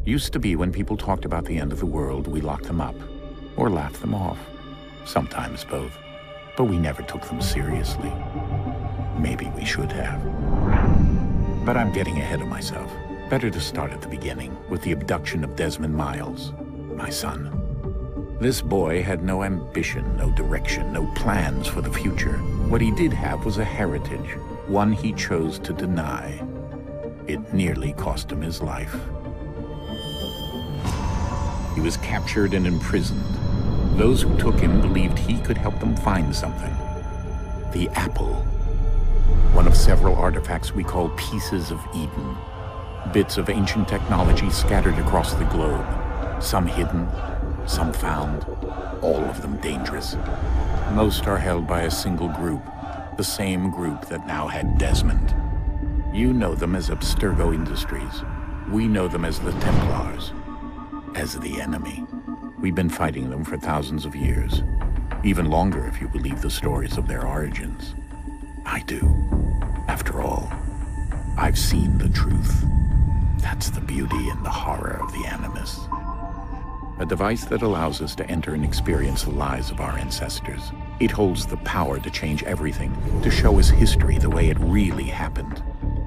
Used to be when people talked about the end of the world, we locked them up, or laughed them off. Sometimes both. But we never took them seriously. Maybe we should have. But I'm getting ahead of myself. Better to start at the beginning, with the abduction of Desmond Miles, my son. This boy had no ambition, no direction, no plans for the future. What he did have was a heritage, one he chose to deny. It nearly cost him his life. He was captured and imprisoned. Those who took him believed he could help them find something. The apple. One of several artifacts we call pieces of Eden. Bits of ancient technology scattered across the globe. Some hidden, some found, all of them dangerous. Most are held by a single group, the same group that now had Desmond. You know them as Abstergo Industries. We know them as the Templars. As the enemy. We've been fighting them for thousands of years. Even longer if you believe the stories of their origins. I do. After all, I've seen the truth. That's the beauty and the horror of the Animus. A device that allows us to enter and experience the lives of our ancestors. It holds the power to change everything, to show us history the way it really happened.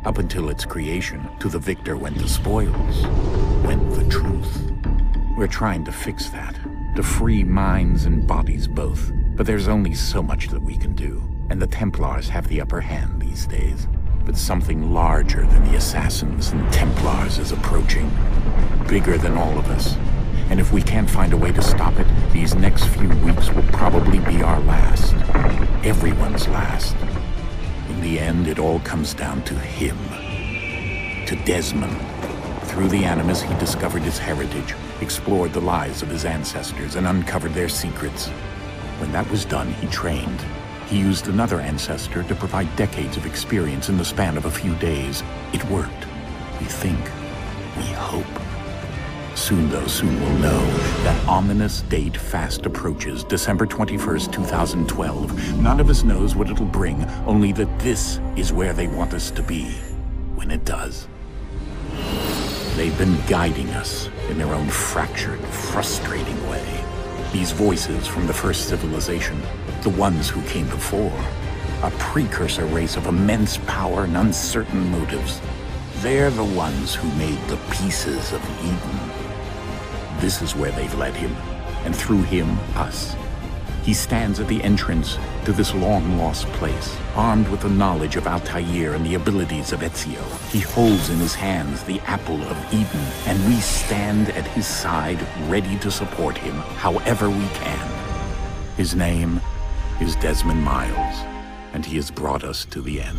Up until its creation, to the victor went the spoils, went the truth. We're trying to fix that, to free minds and bodies both. But there's only so much that we can do, and the Templars have the upper hand these days. But something larger than the Assassins and Templars is approaching, bigger than all of us. And if we can't find a way to stop it, these next few weeks will probably be our last. Everyone's last. In the end, it all comes down to him. To Desmond. Through the Animus, he discovered his heritage, explored the lives of his ancestors, and uncovered their secrets. When that was done, he trained. He used another ancestor to provide decades of experience in the span of a few days. It worked. We think. We hope. Soon, though, soon we'll know. That ominous date fast approaches, December 21st, 2012. None of us knows what it'll bring, only that this is where they want us to be, when it does. They've been guiding us in their own fractured, frustrating way. These voices from the first civilization, the ones who came before, a precursor race of immense power and uncertain motives. They're the ones who made the pieces of Eden. This is where they've led him, and through him, us. He stands at the entrance to this long-lost place, armed with the knowledge of Altair and the abilities of Ezio. He holds in his hands the apple of Eden, and we stand at his side, ready to support him however we can. His name is Desmond Miles, and he has brought us to the end.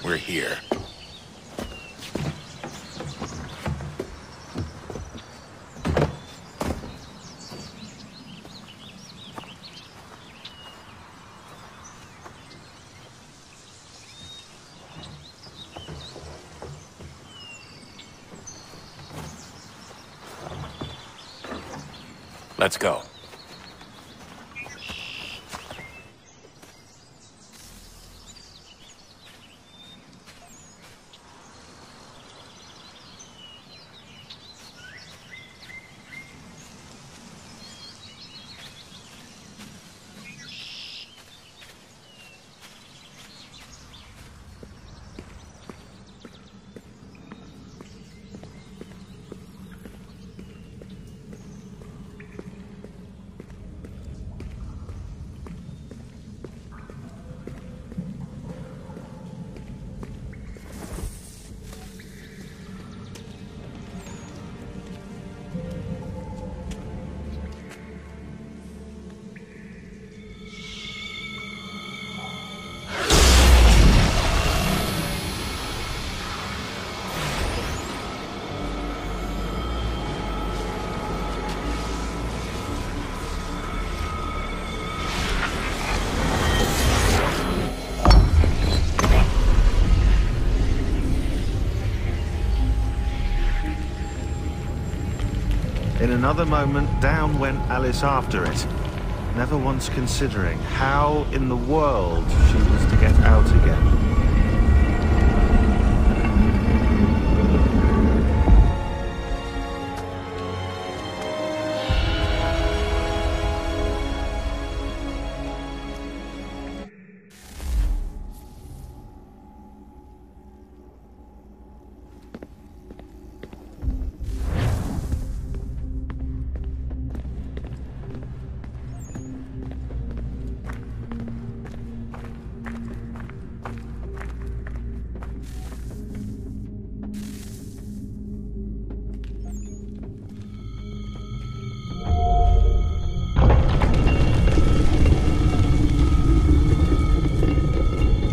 We're here. Let's go. In another moment, down went Alice after it, never once considering how in the world she was to get out again.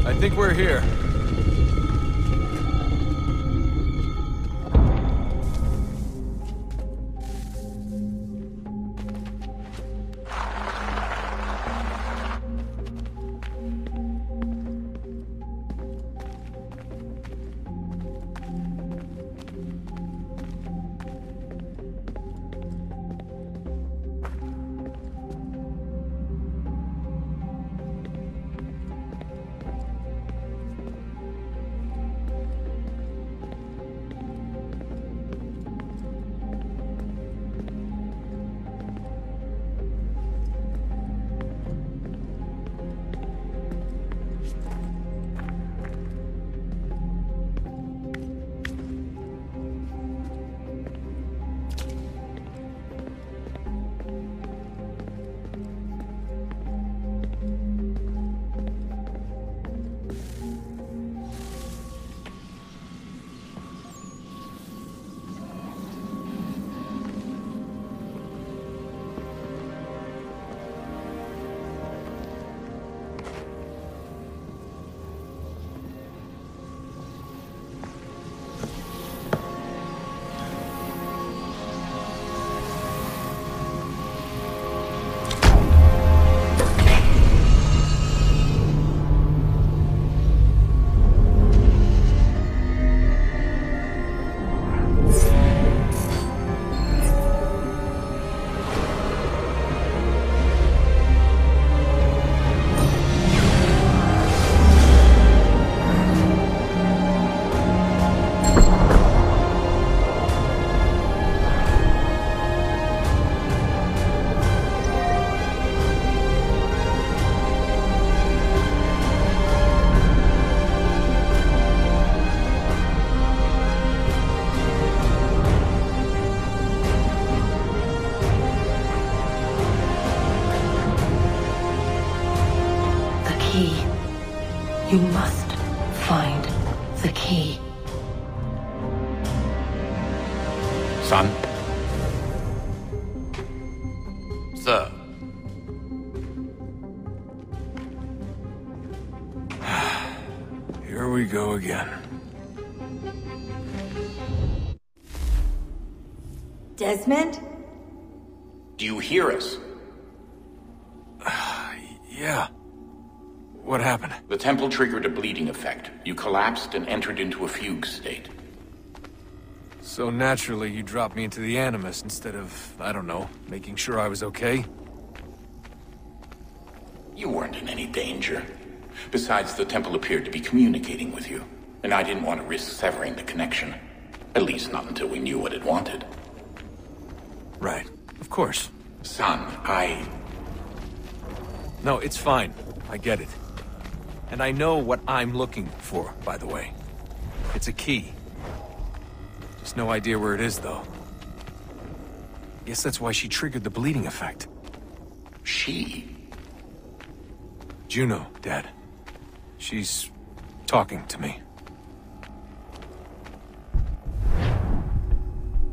I think we're here. You must find the key. Son? Sir. Here we go again. Desmond? Do you hear us? Yeah. What happened? The temple triggered a bleeding effect. You collapsed and entered into a fugue state. So naturally, you dropped me into the Animus instead of, I don't know, making sure I was okay? You weren't in any danger. Besides, the temple appeared to be communicating with you, and I didn't want to risk severing the connection. At least not until we knew what it wanted. Right. Of course. Son, No, it's fine. I get it. And I know what I'm looking for, by the way. It's a key. Just no idea where it is, though. Guess that's why she triggered the bleeding effect. She? Juno, Dad. She's talking to me.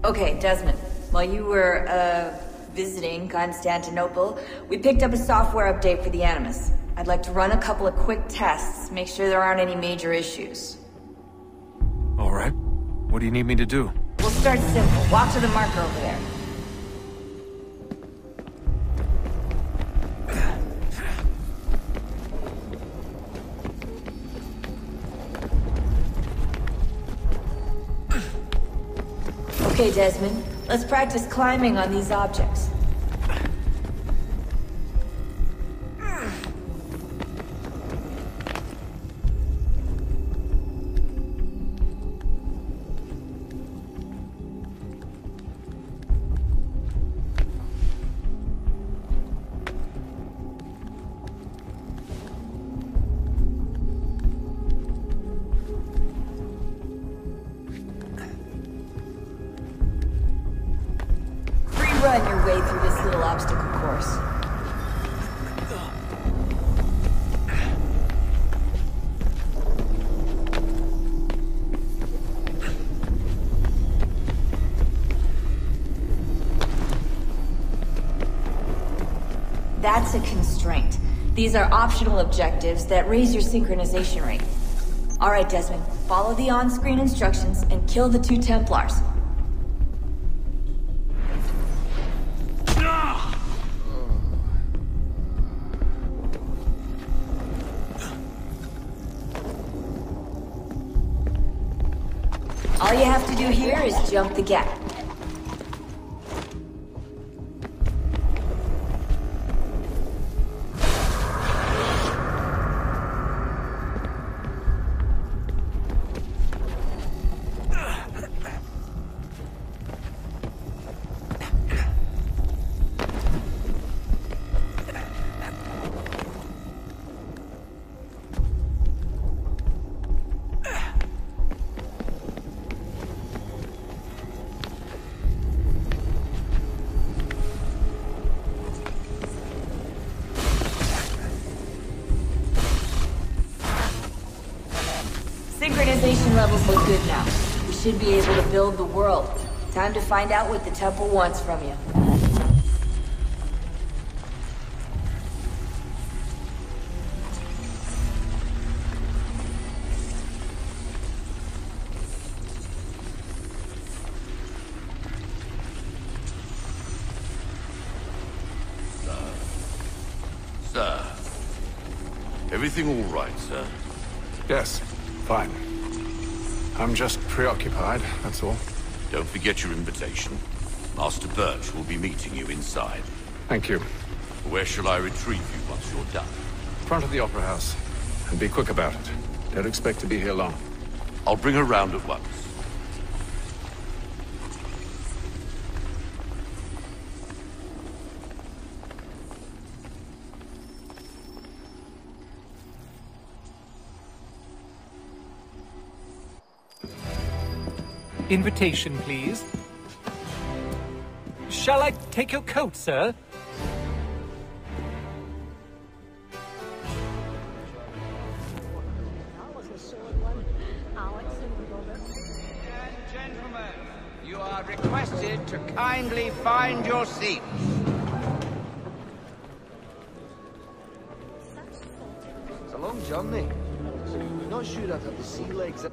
Okay, Desmond. While you were, visiting Constantinople, we picked up a software update for the Animus. I'd like to run a couple of quick tests, make sure there aren't any major issues. All right. What do you need me to do? We'll start simple. Walk to the marker over there. Okay, Desmond. Let's practice climbing on these objects. Run your way through this little obstacle course. That's a constraint. These are optional objectives that raise your synchronization rate. All right, Desmond. Follow the on-screen instructions and kill the 2 Templars. All you have to do here is jump the gap. Synchronization levels look good now. We should be able to build the world. Time to find out what the temple wants from you. Sir. Everything all right, sir? Yes, fine. I'm just preoccupied, that's all. Don't forget your invitation. Master Birch will be meeting you inside. Thank you. Where shall I retrieve you once you're done? Front of the Opera House. And be quick about it. Don't expect to be here long. I'll bring her round at once. Invitation, please. Shall I take your coat, sir? Gentlemen, you are requested to kindly find your seats. It's a long journey. Not sure I've had the sea legs.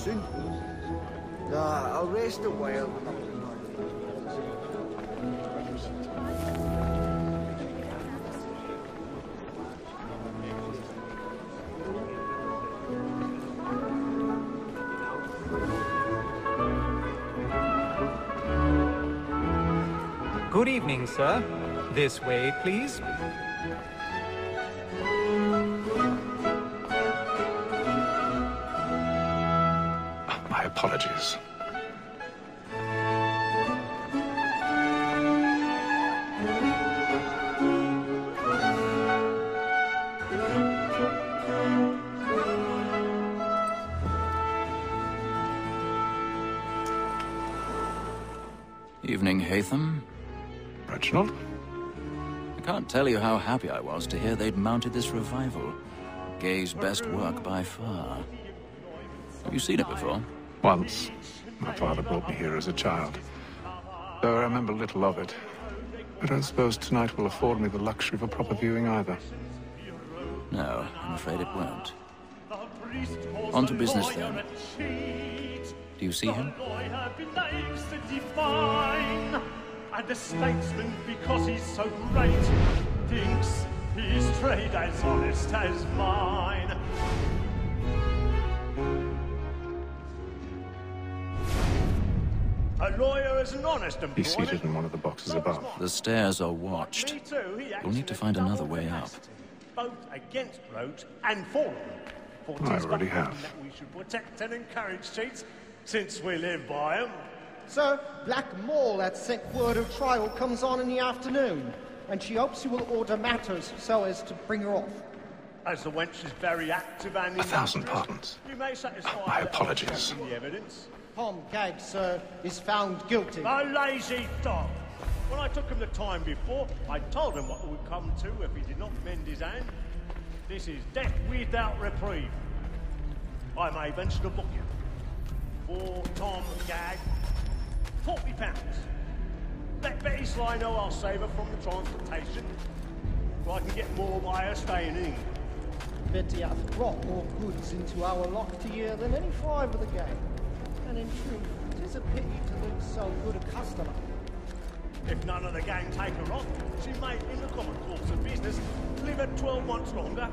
soon. I'll rest a while. Good evening, sir. This way, please. My apologies. Evening, Hatham. Reginald? I can't tell you how happy I was to hear they'd mounted this revival. Gay's best work by far. Have you seen it before? Once. My father brought me here as a child. Though I remember little of it. I don't suppose tonight will afford me the luxury of a proper viewing either. No, I'm afraid it won't. On to business then. Do you see him? And the statesman, because he's so great, thinks his trade as honest as mine. A lawyer is an honest employment. He's seated in one of the boxes above. The stairs are watched. You'll need to find another way up. Both against roads and for them. I already have. That we should protect and encourage cheats, since we live by them. Sir, Black Mall had sent word of trial comes on in the afternoon, and she hopes you will order matters so as to bring her off. As the wench is very active and 1,000 pardons. You may satisfy My apologies. the evidence. Tom Gagg, sir, is found guilty. A lazy dog. When I took him the time before, I told him what would come to if he did not mend his hand. This is death without reprieve. I may venture to book you. For Tom Gagg, £40. Let Betty Sly know I'll save her from the transportation, so I can get more by her staying in England. Betty hath brought more goods into our locked year than any five of the gang. And in truth, it is a pity to lose so good a customer. If none of the gang take her on, she may, in the common course of business, live at 12 months longer.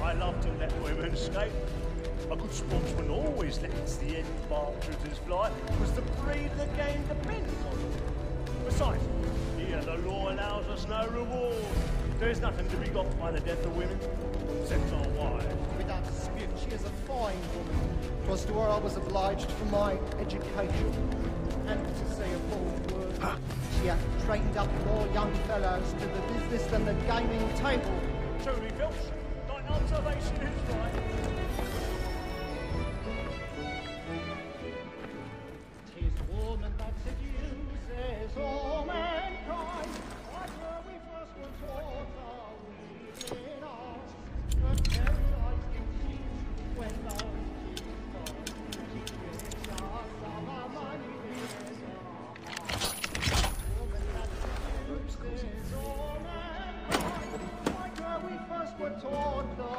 I love to let women escape. A good sportsman always lets the end partridges fly, because the breed of the game depends on it. Besides, here the law allows us no reward. There's nothing to be got by the death of women, except our wives. Without dispute, she is a fine woman. 'Twas to her I was obliged for my education. And to say a bold word, she hath trained up more young fellows to the business than the gaming table. Truly, Filch, thine observation is right. Woman that seduces all mankind. Why were we first were taught our within us? But very eyes can see when those keep our money is woman that seduces all mankind. Why were we first were taught the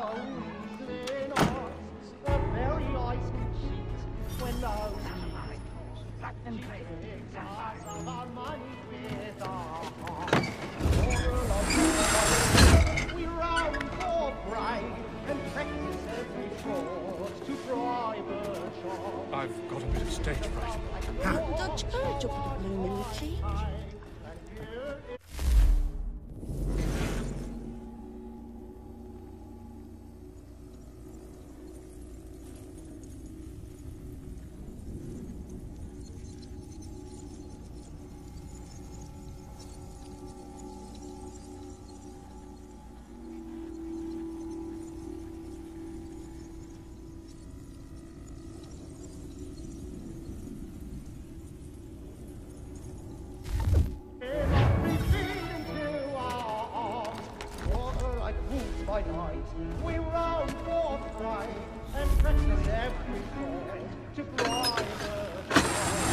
within us? The very eyes can cheat when those and we round for pride and practice every fraud to bribe a child. I've got a bit of stage fright. Dutch courage up the blooming cheek. We round for pride and practice every fraud to bribe a child.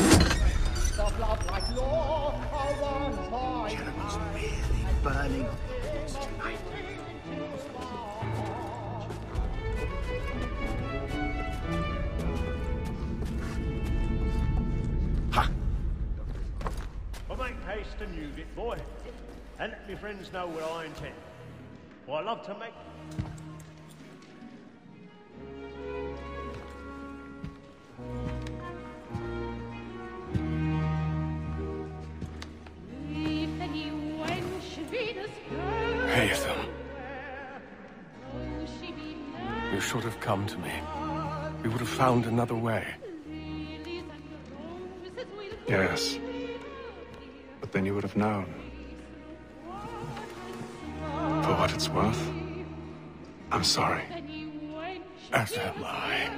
The blood-like law are one by Jeremy's really burning hot tonight. boy. And let me friends know what I intend. For I love to make... Haytham. You should have come to me. We would have found another way. Yes. But then you would have known. For what it's worth, I'm sorry. As am I.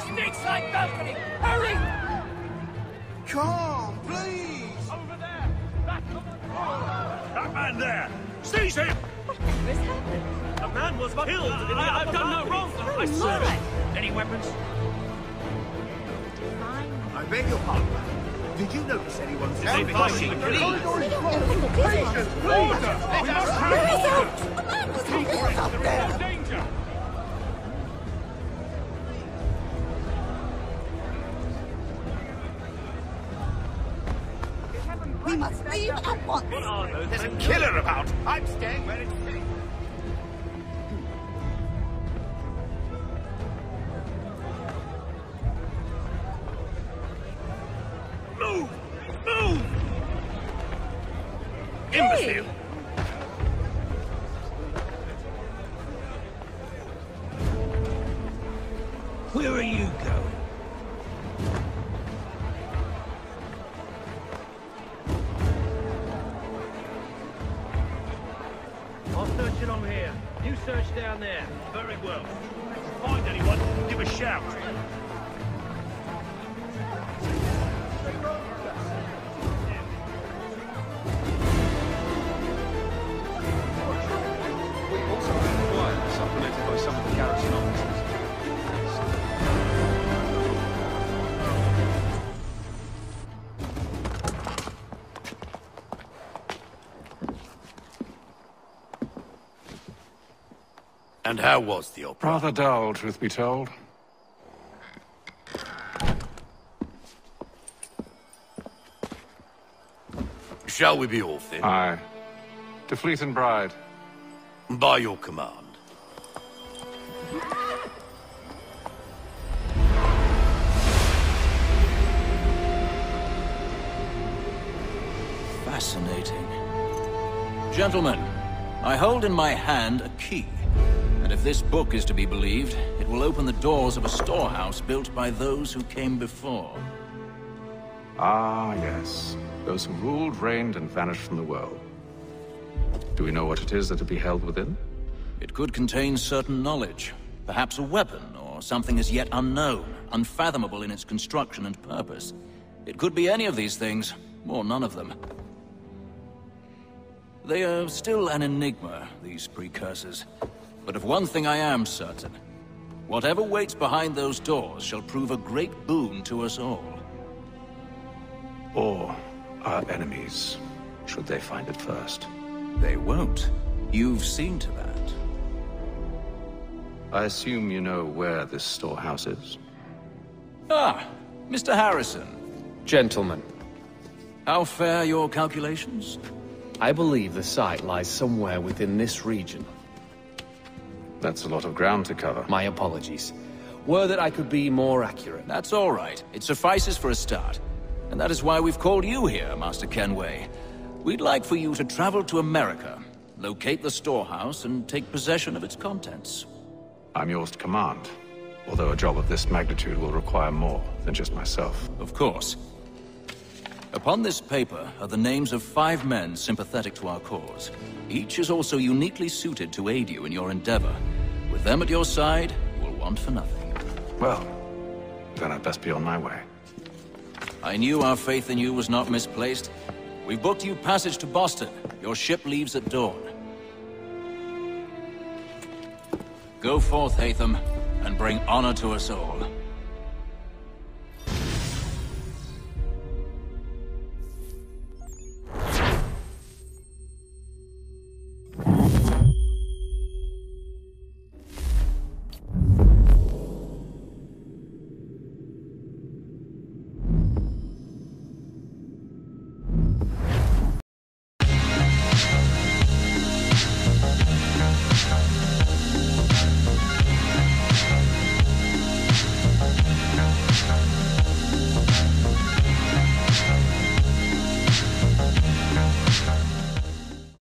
Snake-side balcony! Hurry! Come, please! Over there! That man there! Seize him! What's happened? A man was killed! I've done no wrong! I swear it! Any weapons? I beg your pardon. Did you notice anyone They fighting, please! Patience, Order! We must have order! The man was killed up there! Danger! We must leave at once! There's a killer about! I'm staying where it's safe. Move! Move! Imbecile! Where are you going? I'll search along here. You search down there. Very well. Find anyone, give a shout. We also require supplemented by some of the garrison officers. And how was the opera? Rather dull, truth be told. Shall we be off then? Aye. To Fleet and Bride. By your command. Fascinating. Gentlemen, I hold in my hand a key. And if this book is to be believed, it will open the doors of a storehouse built by those who came before. Ah, yes. Those who ruled, reigned, and vanished from the world. Do we know what it is that to be held within? It could contain certain knowledge. Perhaps a weapon, or something as yet unknown, unfathomable in its construction and purpose. It could be any of these things, or none of them. They are still an enigma, these precursors. But of one thing I am certain. Whatever waits behind those doors shall prove a great boon to us all. Or our enemies, should they find it first. They won't. You've seen to that. I assume you know where this storehouse is? Ah, Mr. Harrison. Gentlemen. How fare your calculations? I believe the site lies somewhere within this region. That's a lot of ground to cover. My apologies. Were that I could be more accurate. That's all right. It suffices for a start. And that is why we've called you here, Master Kenway. We'd like for you to travel to America, locate the storehouse, and take possession of its contents. I'm yours to command. Although a job of this magnitude will require more than just myself. Of course. Upon this paper are the names of 5 men sympathetic to our cause. Each is also uniquely suited to aid you in your endeavor. With them at your side, you will want for nothing. Well, then I'd best be on my way. I knew our faith in you was not misplaced. We've booked you passage to Boston. Your ship leaves at dawn. Go forth, Hatham, and bring honor to us all.